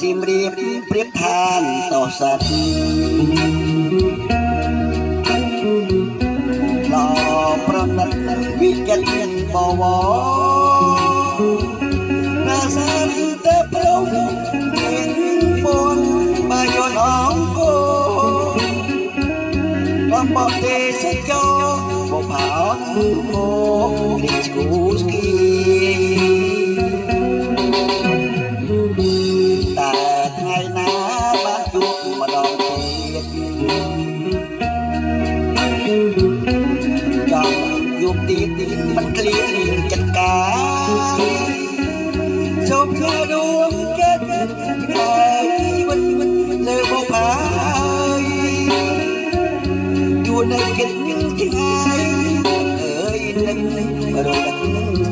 សៀមរាបព្រៀបឋានតោសត្វឡោប្រណិតវិចិត្របវណាសាទតែប្រងមានមុនបាយនអង្គបំបទេសចរបផោមករីស្គូស្គីតែថ្ងៃណាបានជួបម្ដងទៀតចង់ជួបទៀតមិនឃ្លៀងចិត្តការសូមធ្វើរួមចិត្តហើយវិញលើបបហើយជួននៅគិតថ្ងៃអើយនឹងរក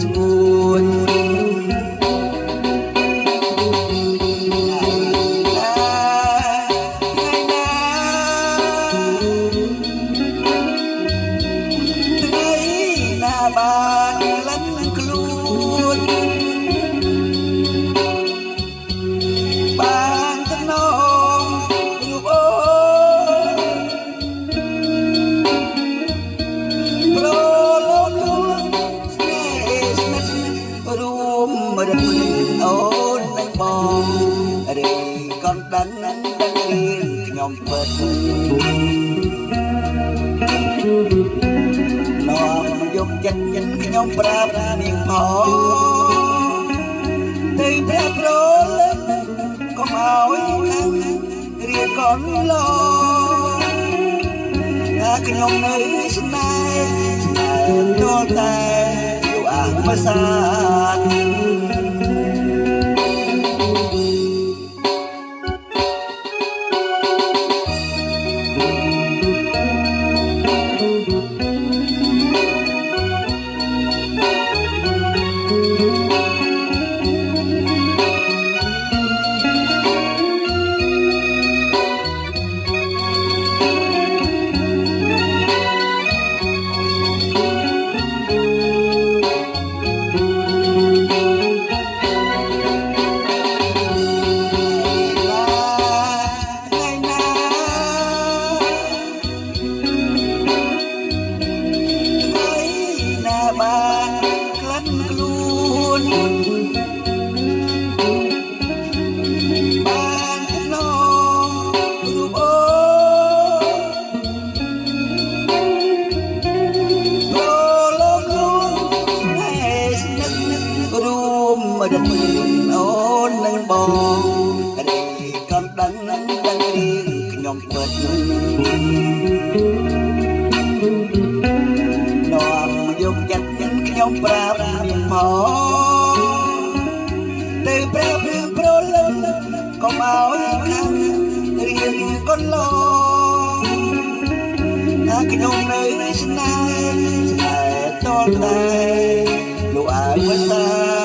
ស្គួនបានលិនខ្លួនបានតំណងរូបអូប្រលោកខ្លួនស្នេហ៍ស្និទ្ធរួមរឹកអូននឹងបងរីកនដឹងរៀងខ្ញុំពិតយកចិត្តខ្ញុំប្រាប់នាងផងទៅព្រះប្រលឹងកុំឲ្យខាងរៀនកនឡថាខ្ញុំនៅស្នេហ៍ទាល់តែយកអមសាទបានក្លិនខ្លួនបានណងរូបអូប្រលោកខ្លួនហើយស្និទ្ធរួមរំលឹកអូននឹងបងរីកំដឹងរៀងខ្ញុំពិតយកចិត្តខ្ញុំប្រាប់នាងផងទៅព្រះប្រលឹងកុំឲ្យខាងរៀងកន្លងថាខ្ញុំនៅស្នេហ៍តលតែលោកអើយវសា